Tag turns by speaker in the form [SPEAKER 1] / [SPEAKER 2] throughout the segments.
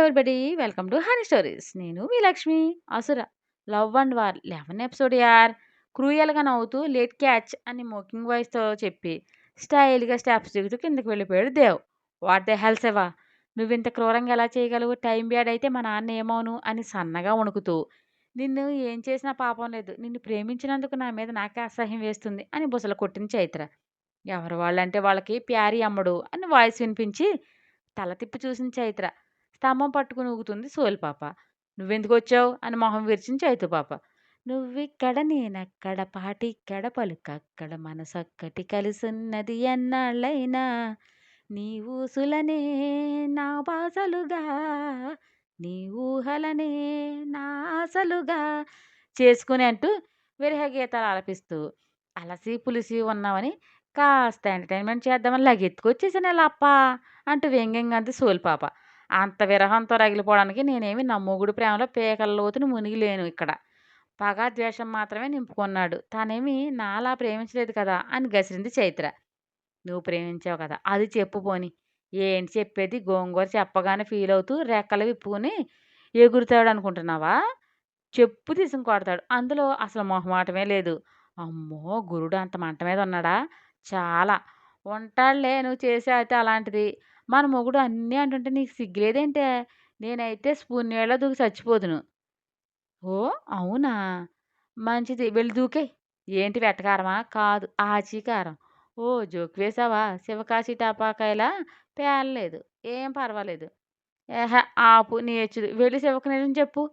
[SPEAKER 1] Everybody. Welcome to honey stories. నేను మీ లక్ష్మి. అసుర love and war 11 episode యార్. క్రూయల్‌గా నవ్వుతూ లేట్ క్యాచ్ అని మోకింగ్ వాయిస్‌తో చెప్పి స్టైల్‌గా స్టెప్స్ దిగుతూ కిందకి వెళ్ళిపోయాడు Dev. What the hell Shiva! నువ్వింత క్రూరంగా ఎలా చేయగలవు? టైం బ్యాడ్ అయితే మా నాన్న ఏమోను అని సన్నగా వణుకుతూ నిన్ను ఏం చేసినా పాపం లేదు. నిన్ను ప్రేమించినందుకు నా మీద నాకే అసహ్యం వేస్తుంది అని బుసలు కొట్టింది చైత్ర. ఎవరు వాళ్ళంటే వాళ్ళకి ప్యారీ అమ్మడు అని వాయిస్ వినిపించి తల తిప్పి చూసింది చైత్ర. స్తంభం పట్టుకుని ఊగుతుంది సోలిపాప. "నువ్వెందుకొచ్చావు?" అని మొహం విరిచింది చైతుపాప. "నువ్విక్కడ నేనక్కడ పాటిక్కడ పలుకక్కడ మనసొక్కటి కలిసున్నది ఎన్నాళ్ళైనా నీ ఊసులనే నా బాసలుగా నీ ఊహలనే నా ఆశలుగా చేసుకుని" అంటూ విరహ గీతాలు ఆలపిస్తూ అలసి పులిసి ఉన్నామని కాస్త ఎంటర్‌టైన్‌మెంట్ చేద్దామని లగెత్తుకొచ్చేసానే లప్పా అంటూ వ్యంగ్యంగా అంది సోలిపాప. అంత విరహంతో రగిలిపోవడానికి నేనేమి నా మొగుడు ప్రేమలో పీకల లోతున మునిగి లేను ఇక్కడ. పగ, ద్వేషం మాత్రమే నింపుకున్నాడు. తనేమి నాలా ప్రేమించలేదు కదా అని గసిరింది చైత్ర. నువ్వు ప్రేమించావు కదా! అది చెప్పు పోనీ. ఏంటి చెప్పేది? గోంగూర చెప్పగానే ఫీలవుతూ రెక్కలు విప్పుకొని ఎగురుతాడనుకుంటున్నావా? చెప్పు తీసుకొని కొడతాడు. అందులో అసలు మొహమాటమే లేదు. అమ్మో! గురుడు అంత మంట మీద ఉన్నాడా? చాలా. ఉంటాడులే నువ్వు చేసే అతి అలాంటిది. మన మొగుడు అన్నీ అంటుంటే నీకు సిగ్గులేదేంటే? నేనైతే స్పూన్ నీళ్ళలో దూకి చచ్చిపోదును. ఓహ్! అవునా? మంచిది వెళ్లి దూకేయి. ఏంటి వెటకారమా? కాదు ఆచీ కారం. ఓహ్! జోక్ వేశావా? శివకాశి టపాకాయలా పేలలేదు. ఏం పర్వాలేదు. ఏహే! ఆపు నీ ఎచ్చులు. వెళ్లి శివకి నిజం చెప్పు.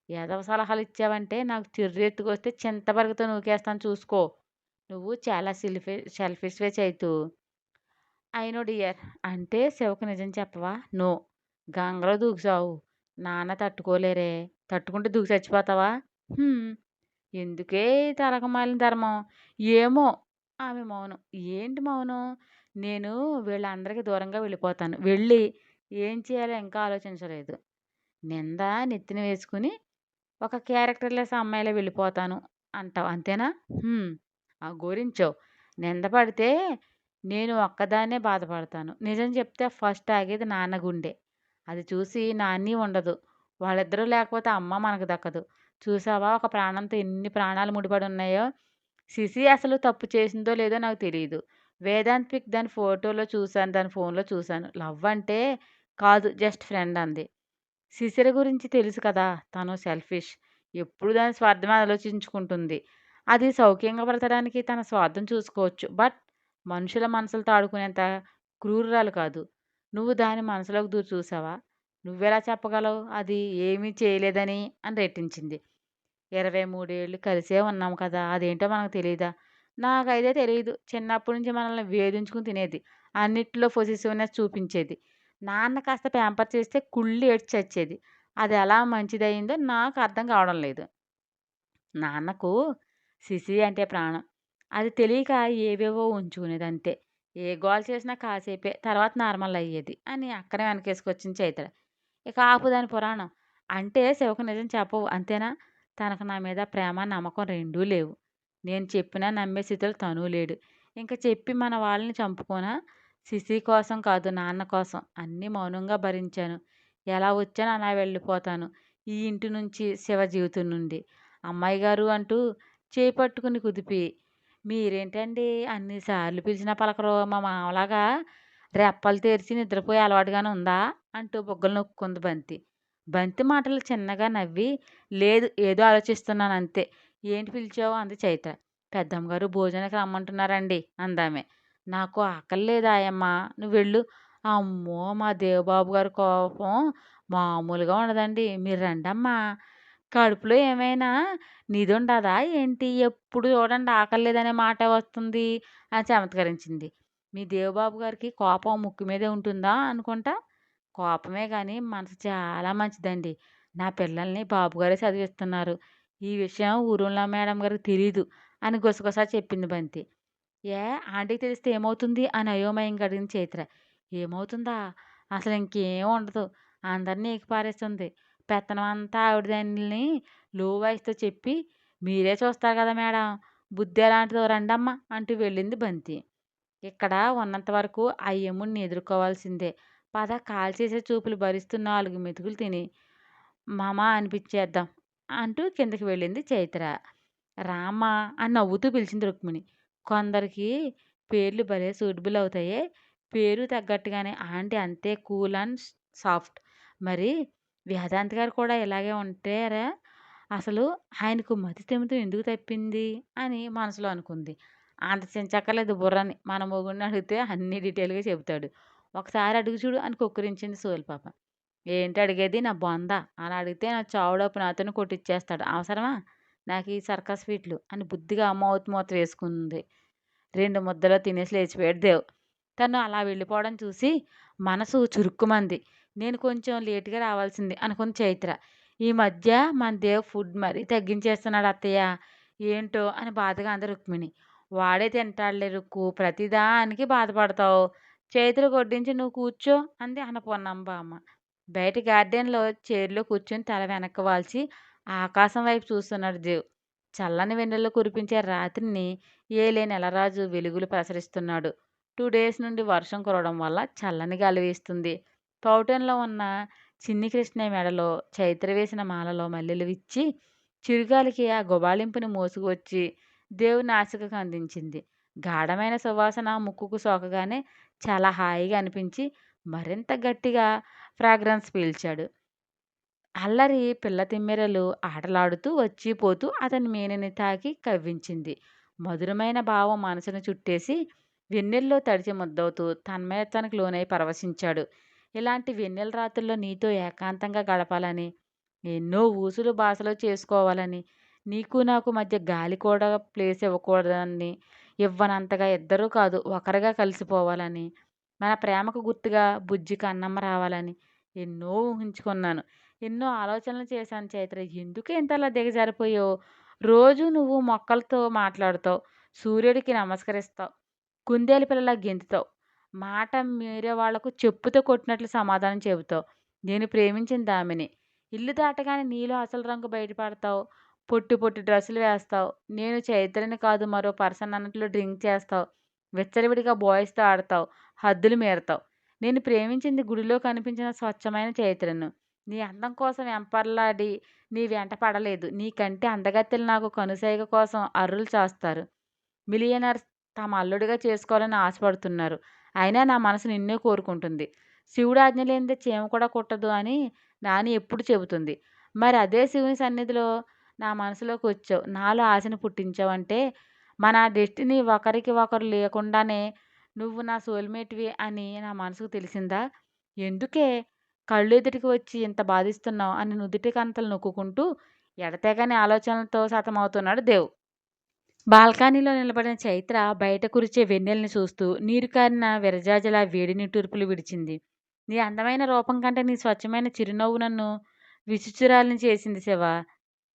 [SPEAKER 1] ఎదవ సలహాలిచ్చావంటే నాకు చిర్రెత్తుకొస్తే చింతపరుగుతో నూకేస్తాను చూసుకో. నువ్వు చాలా సెల్ఫిష్‌వే చైతూ. I know dear. అంటే శివకి నిజం చెప్పవా? నో. గంగలో దూకి సావు. నాన్న తట్టుకోలేరే. తట్టుకుంటే దూకి చచ్చిపోతావా? హ్మ్. ఎందుకే ఈ తరకమాలిన ధర్మం? ఏమో! ఆమె మౌనం. ఏంటి మౌనం? నేను వీళ్ళందరికి దూరంగా వెళ్ళిపోతాను. వెళ్ళి ఏం చేయాలో ఇంకా ఆలోచించలేదు. నింద నెత్తిన వేసుకుని ఒక క్యారెక్టర్‌లెస్ అమ్మాయిలా వెళ్ళిపోతాను అంటావు. అంతేనా? హ్మ్. అఘోరించావు. నింద పడితే నేను ఒక్కదాన్నే బాధపడతాను. నిజం చెప్తే ఫస్ట్ ఆగేది నాన్న గుండె. అది చూసి నాని ఉండదు. వాళ్ళిద్దరూ లేకపోతే అమ్మ మనకు దక్కదు. చూసావా ఒక ప్రాణంతో ఎన్ని ప్రాణాలు ముడిపడి ఉన్నాయో. సిసి అసలు తప్పు చేసిందో లేదో నాకు తెలీదు. వేదాంత్ పిక్ దాని ఫోటోలో చూసాను. దాని ఫోన్‌లో చూసాను. లవ్ అంటే కాదు జస్ట్ ఫ్రెండ్ అంది. శిశిర గురించి తెలుసు కదా! తను సెల్ఫిష్. ఎప్పుడు దాని స్వార్థమే ఆలోచించుకుంటుంది. అది సౌఖ్యంగా బ్రతకడానికి తన స్వార్థం చూసుకోవచ్చు. బట్ మనుషుల మనసులతో ఆడుకునేంత క్రూరురాలు కాదు. నువ్వు దాని మనసులోకి దూరి చూసావా? నువ్వెలా చెప్పగలవు అది ఏమీ చేయలేదని అని రెట్టించింది. 23 ఏళ్ళు కలిసే ఉన్నాం కదా! అదేంటో మనకు తెలీదా? నాకైతే తెలీదు. చిన్నప్పటి నుంచి మనల్ని వేధించుకుని తినేది. అన్నిట్లో పొసెసివ్‌నెస్ చూపించేది. నాన్న కాస్త ప్యాంపర్ చేస్తే కుళ్ళి ఏడ్చి చచ్చేది. అదెలా మంచిదయిందో నాకు అర్థం కావడం లేదు. నాన్నకు సిసి అంటే ప్రాణం. అది తెలియక ఏవేవో ఉంచుకునేదంతే. ఏ గోల చేసినా కాసేపే. తర్వాత నార్మల్ అయ్యేది అని అక్కడే వెనకేసుకొచ్చింది చైత్ర. ఇక ఆపు దాని పురాణం. అంటే శివకు నిజం చెప్పవు అంతేనా? తనకు నా మీద ప్రేమ, నమ్మకం రెండూ లేవు. నేను చెప్పినా నమ్మే స్థితిలో తనూ లేడు. ఇంక చెప్పి మన వాళ్ళని చంపుకోనా? సిసి కోసం కాదు నాన్న కోసం. అన్నీ మౌనంగా భరించాను. ఎలా వచ్చానో అలా వెళ్ళిపోతాను. ఈ ఇంటి నుంచి, శివ జీవితం నుండి. అమ్మాయి గారు అంటూ చేయి పట్టుకుని కుదిపి, మీరేంటండి అన్ని సార్లు పిలిచినా పలకరు మా మామలాగా రెప్పలు తెరిచి నిద్రపోయే అలవాటుగానే ఉందా? అంటూ బుగ్గలు నొక్కుంది బంతి. బంతి మాటలు చిన్నగా నవ్వి, లేదు ఏదో ఆలోచిస్తున్నానంతే. ఏంటి పిలిచావు? అంది చైత్ర. పెద్దమ్మగారు భోజనానికి రమ్మంటున్నారండి అందామె. నాకు ఆకలి లేదు ఆయమ్మ. నువ్వెళ్ళు. అమ్మో! మా దేవబాబు గారి కోపం మామూలుగా ఉండదండి. మీరు రండమ్మా. కడుపులో ఏమైనా నిదుండదా ఏంటి? ఎప్పుడు చూడండి ఆకలి లేదనే మాటే వస్తుంది అని చమత్కరించింది. మీ దేవబాబు గారికి కోపం ముక్కు మీదే ఉంటుందా అనుకుంటా? కోపమే గాని మనసు చాలా మంచిదండి. నా పిల్లల్ని బాబుగారే చదివిస్తున్నారు. ఈ విషయం ఊరుమిళ మేడం గారికి తెలీదు అని గుసగుసా చెప్పింది బంతి. ఏ ఆంటీకి తెలిస్తే ఏమవుతుంది? అని అయోమయంగా అడిగింది చైత్ర. ఏమవుతుందా? అసలు ఇంకేం ఉండదు. అందరిని ఏకిపారేస్తుంది. పెత్తనమంతా ఆవిడదని లో వాయిస్‌తో చెప్పి, మీరే చూస్తారు కదా మేడం! బుద్ధి ఎలాంటిదో రండమ్మ అంటూ వెళ్ళింది బంతి. ఇక్కడ ఉన్నంత వరకు ఆ యముడిని ఎదుర్కోవాల్సిందే. పద కాల్చేసే చూపులు భరిస్తూ 4 మెతుకులు తిని మామ అనిపిచ్చేద్దాం అంటూ కిందకి వెళ్ళింది చైత్ర. రామ్మా అని నవ్వుతూ పిలిచింది రుక్మిణి. కొందరికి పేర్లు భలే సూటబుల్ అవుతాయే. పేరు తగ్గట్టుగానే ఆంటీ అంతే కూల్ అండ్ సాఫ్ట్. మరి వేదాంత్ గారు కూడా ఇలాగే ఉంటారా? అసలు ఆయనకు మతి స్థిమితం ఎందుకు తప్పింది అని మనసులో అనుకుంది. అంత చించక్కర్లేదు బుర్రని. మన మొగుడిని అడిగితే అన్నీ డీటెయిల్‌గా చెబుతాడు. ఒకసారి అడుగు చూడు అని కొక్కిరించింది సోలిపాప. ఏంటి అడిగేది నా బొంద. అలా అడిగితే నా చావుడప్పు నాతోనే కొట్టిచ్చేస్తాడు. అవసరమా నాకీ సర్కస్ ఫీట్లు అని బుద్ధిగా మౌత్ మూత వేసుకుంది. 2 ముద్దలో తినేసి లేచిపోయాడు దేవ్. తను అలా వెళ్ళిపోవడం చూసి మనసు చురుక్కుమంది. నేను కొంచెం లేట్‌గా రావాల్సింది అనుకుంది చైత్ర. ఈ మధ్య మన దేవ్ ఫుడ్ మరీ తగ్గించేస్తున్నాడు అత్తయ్య. ఏంటో అని బాధగా అంది రుక్మిణి. వాడే తింటాడులే రుక్కు. ప్రతిదానికి బాధపడతావు. చైత్ర వడ్డించి నువ్వు కూర్చో అంది అన్నపూర్ణమ్మ బామ్మ. బయట గార్డెన్‌లో చైర్‌లో కూర్చొని తల వెనక్కి వాల్చి ఆకాశం వైపు చూస్తున్నాడు దేవ్. చల్లని వెన్నెల్లో కురిపించే రాత్రిని ఏలే నెలరాజు వెలుగులు ప్రసరిస్తున్నాడు. 2 డేస్ నుండి వర్షం కురవడం వల్ల చల్లని గాలి వీస్తుంది. తోటంలో ఉన్న చిన్ని కృష్ణయ్య మెడలో చైత్ర వేసిన మాలలో మల్లెలు విచ్చి చిరుగాలికి ఆ గుబాళింపుని మోసుకువచ్చి దేవుని నాసికకు అందించింది. గాఢమైన సువాసన ముక్కుకు సోకగానే చాలా హాయిగా అనిపించి మరింత గట్టిగా ఫ్రాగ్రెన్స్ పీల్చాడు. అల్లరి పిల్ల తిమ్మెరలు ఆటలాడుతూ వచ్చి పోతూ అతని మేనిని తాకి కవ్వించింది. మధురమైన భావం మనసును చుట్టేసి వెన్నెల్లో తడిచి ముద్దవుతూ తన్మయత్వానికి లోనై పరవశించాడు. ఇలాంటి వెన్నెల రాత్రుల్లో నీతో ఏకాంతంగా గడపాలని, ఎన్నో ఊసులు బాసలు చేసుకోవాలని, నీకు నాకు మధ్య గాలి కూడా ప్లేస్ ఇవ్వకూడదని, ఇవ్వనంతగా ఇద్దరూ కాదు ఒకరుగా కలిసిపోవాలని, మన ప్రేమకు గుర్తుగా బుజ్జికి అన్నమ్మ రావాలని ఎన్నో ఊహించుకున్నాను. ఎన్నో ఆలోచనలు చేశాను చైత్ర. ఎందుకు ఇంతలా దిగజారిపోయావు? రోజు నువ్వు మొక్కలతో మాట్లాడుతావు. సూర్యుడికి నమస్కరిస్తావు. కుందేలు పిల్లలా గెంతుతావు. మాట మీరే వాళ్లకు చెప్పుతో కొట్టినట్లు సమాధానం చెబుతావు. నేను ప్రేమించిన దామిని. ఇల్లు దాటగానే నీలో అసలు రంగు బయటపడతావు. పొట్టి పొట్టి డ్రెస్సులు వేస్తావు. నేను చైత్రని కాదు మరో పర్సన్ అన్నట్లు డ్రింక్ చేస్తావు. విచ్చలవిడిగా బాయ్స్‌తో ఆడతావు. హద్దులు మీరతావు. నేను ప్రేమించింది గుడిలో కనిపించిన స్వచ్ఛమైన చైత్రను. నీ అందం కోసం వెంపర్లాడి నీ వెంట పడలేదు. నీ కంటి అందగత్తెలు నాకు కనుసైగ కోసం అర్రులు చాస్తారు. మిలియనర్స్ తమ అల్లుడిగా చేసుకోవాలని ఆశపడుతున్నారు. అయినా నా మనసు నిన్నే కోరుకుంటుంది. శివుడు ఆజ్ఞ లేనిదే చీమ కూడా కుట్టదు అని నాని ఎప్పుడు చెబుతుంది. మరి అదే శివుని సన్నిధిలో నా మనసులోకి వచ్చావు. నాలో ఆశను పుట్టించావంటే మన డెస్టినీ ఒకరికి ఒకరు లేకుండానే నువ్వు నా సోల్‌మేట్‌వి అని నా మనసుకు తెలిసిందా? ఎందుకే కళ్ళెదుటికి వచ్చి ఇంత బాధిస్తున్నావు అని నుదిటి కంతలు నొక్కుకుంటూ ఎడతెగని ఆలోచనలతో సతమవుతున్నాడు దేవ్. బాల్కనీలో నిలబడిన చైత్ర బయట కురిచే వెన్నెల్ని చూస్తూ నీరు కారిన విరజాజులా వేడి నిట్టూర్పులు విడిచింది. నీ అందమైన రూపం కంటే నీ స్వచ్ఛమైన చిరునవ్వు నన్ను విచిత్రురాలిని చేసింది శివ.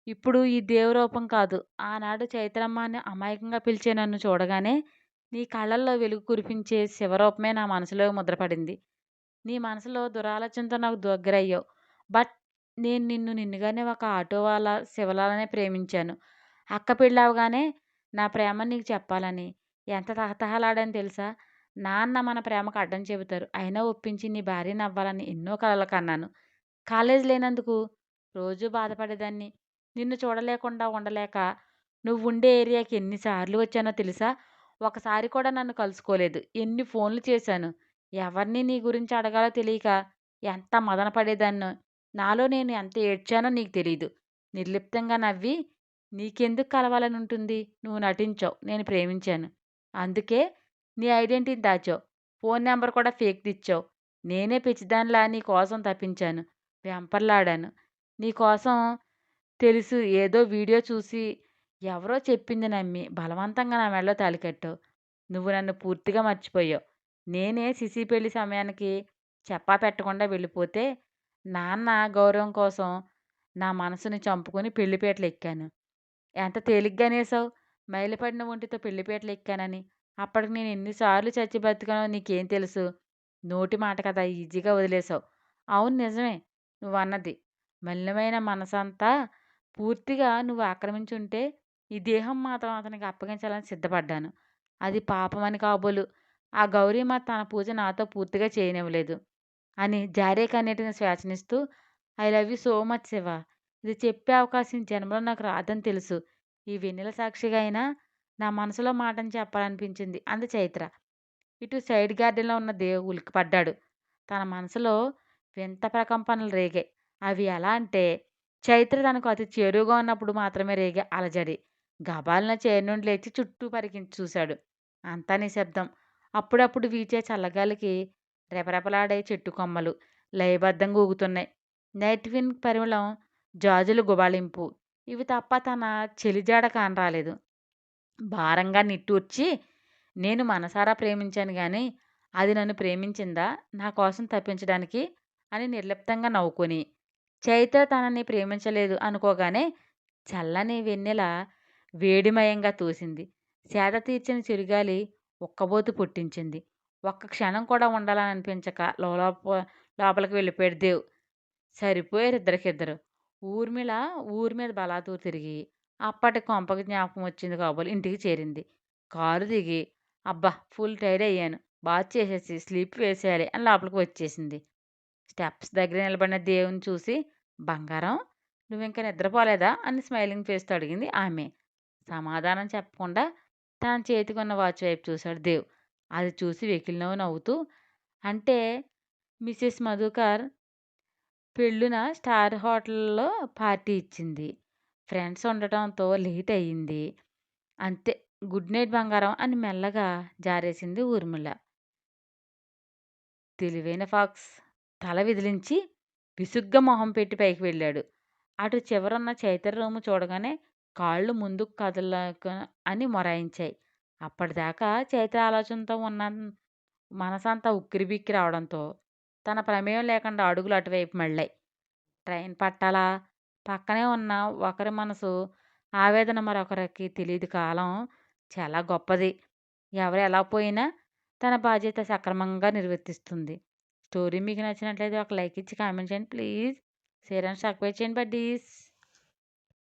[SPEAKER 1] ఇప్పుడు ఈ దేవరూపం కాదు. ఆనాడు చైత్రమ్మ అని అమాయకంగా పిలిచే నన్ను చూడగానే నీ కళ్ళల్లో వెలుగు కురిపించే శివరూపమే నా మనసులో ముద్రపడింది. నీ మనసులో దురాలోచనతో నాకు దగ్గరయ్యావు. బట్ నేను నిన్ను నిన్నుగానే ఒక ఆటోవాలా శివలాలనే ప్రేమించాను. అక్క పెళ్ళవగానే నా ప్రేమని నీకు చెప్పాలని ఎంత తహతహలాడానో తెలుసా? నాన్న మన ప్రేమకు అడ్డం చెబుతారు. అయినా ఒప్పించి నీ భార్యనవ్వాలని ఎన్నో కలలు కన్నాను. కాలేజీ లేనందుకు రోజూ బాధపడేదాన్ని. నిన్ను చూడలేకుండా ఉండలేక నువ్వుండే ఏరియాకి ఎన్నిసార్లు వచ్చానో తెలుసా? ఒకసారి కూడా నన్ను కలుసుకోలేదు. ఎన్ని ఫోన్లు చేశాను. ఎవరిని నీ గురించి అడగాలో తెలియక ఎంత మదన పడేదాన్నో. నాలో నేను ఎంత ఏడ్చానో నీకు తెలీదు. నిర్లిప్తంగా నవ్వి నీకెందుకు కలవాలని ఉంటుంది? నువ్వు నటించావు. నేను ప్రేమించాను. అందుకే నీ ఐడెంటిటీని దాచావు. ఫోన్ నంబర్ కూడా ఫేక్‌దిచ్చావు. నేనే పిచ్చిదానిలా నీ కోసం తపించాను. వెంపర్లాడాను. నీ కోసం తెలుసు ఏదో వీడియో చూసి ఎవరో చెప్పింది నమ్మి బలవంతంగా నా మెడలో తాళి కట్టావు. నువ్వు నన్ను పూర్తిగా మర్చిపోయావు. నేనే సిసి పెళ్లి సమయానికి చెప్పా పెట్టకుండా వెళ్ళిపోతే నాన్న గౌరవం కోసం నా మనసుని చంపుకొని పెళ్లిపీటలు ఎక్కాను. ఎంత తేలిగ్గా అనేసావు. మైలుపడిన ఒంటితో పెళ్లిపీటలు ఎక్కానని. అప్పటికి నేను ఎన్నిసార్లు చచ్చి బతికానో నీకేం తెలుసు? నోటి మాట కదా ఈజీగా వదిలేసావు. అవును నిజమే నువ్వన్నది. మలినమైన మనసంతా పూర్తిగా నువ్వు ఆక్రమించుంటే ఈ దేహం మాత్రం అతనికి అప్పగించాలని సిద్ధపడ్డాను. అది పాపమని కాబోలు. ఆ గౌరీమాత తన పూజ నాతో పూర్తిగా చేయనివ్వలేదు. అని జారే కన్నీటిని శ్వాసనిస్తూ I love you so much Shiva. ఇది చెప్పే అవకాశం ఈ జన్మలో నాకు రాదని తెలుసు. ఈ వెన్నెల సాక్షిగా అయినా నా మనసులో మాటని చెప్పాలనిపించింది అంది చైత్ర. ఇటు సైడ్ గార్డెన్‌లో ఉన్న దేవ్ ఉలిక్కిపడ్డాడు. తన మనసులో వింత ప్రకంపనలు రేగాయి. అవి ఎలా అంటే, చైత్ర తనకు అతి చేరువగా ఉన్నప్పుడు మాత్రమే రేగే అలజడి. గబాల్న చైర్ నుండి లేచి చుట్టూ పరికించి చూశాడు. అంతా నిశ్శబ్దం. అప్పుడప్పుడు వీచే చల్లగాలికి రెపరెపలాడే చెట్టు కొమ్మలు లయబద్ధంగా ఊగుతున్నాయి. నైట్ విండ్ పరిమళం, జాజుల గుబాళింపు. ఇవి తప్ప తన చెలిజాడ కానరాలేదు. భారంగా నిట్టూర్చి, నేను మనసారా ప్రేమించాను గాని, అది నన్ను ప్రేమించిందా నా కోసం తప్పించడానికి అని నిర్లిప్తంగా నవ్వుకొని, చైత్ర తనని ప్రేమించలేదు అనుకోగానే చల్లని వెన్నెల వేడిమయంగా తోసింది. సేద తీర్చిన చిరుగాలి ఉక్కబోత పుట్టించింది. ఒక్క క్షణం కూడా ఉండాలని అనిపించక లోపలికి వెళ్ళిపోయాడు దేవ్. సరిపోయారు ఇద్దరికిద్దరు. ఊర్మిళ ఊరి మీద బలాదూరు తిరిగి, అప్పటికి కొంపకి జ్ఞాపకం వచ్చింది కాబోలు ఇంటికి చేరింది. కారు దిగి, అబ్బా! ఫుల్ టైర్డ్ అయ్యాను. బాత్ చేసేసి స్లీప్ వేసేయాలి అని లోపలికి వచ్చేసింది. స్టెప్స్ దగ్గర నిలబడిన దేవుని చూసి, బంగారం నువ్వింక నిద్రపోలేదా అని స్మైలింగ్ ఫేస్‌తో అడిగింది ఆమె. సమాధానం చెప్పకుండా తన చేతికున్న వాచ్ వైపు చూశాడు దేవ్. అది చూసి వెకిలి నవ్వుతూ, అంటే మిసెస్ మధుకర్ పెళ్ళున స్టార్ హోటల్‌లో పార్టీ ఇచ్చింది. ఫ్రెండ్స్ ఉండటంతో లేట్ అయింది. అంతే. గుడ్ నైట్ బంగారం అని మెల్లగా జారేసింది ఊర్మిళ. తెలివైన ఫాక్స్ తల విదిలించి విసుగ్గా మొహం పెట్టి పైకి వెళ్ళాడు. అటు చివరున్న చైతన్య రూము చూడగానే కాళ్ళు ముందుకు కదలక అని మొరాయించాయి. అప్పటిదాకా చైత్ర ఆలోచనతో ఉన్న మనసంతా ఉక్కిరిబిక్కిరి అవడంతో తన ప్రమేయం లేకుండా అడుగులు అటువైపు మళ్ళాయి. ట్రైన్ పట్టాలా? పక్కనే ఉన్న ఒకరి మనసు ఆవేదన మరొకరికి తెలీదు కాలం చాలా గొప్పది. ఎవరు ఎలా పోయినా తన బాధ్యత సక్రమంగా నిర్వర్తిస్తుంది. స్టోరీ మీకు నచ్చినట్లయితే ఒక లైక్ ఇచ్చి కామెంట్ చేయండి ప్లీజ్. షేర్ అండ్ సబ్స్క్రైబ్ చేయండి బడ్డీస్.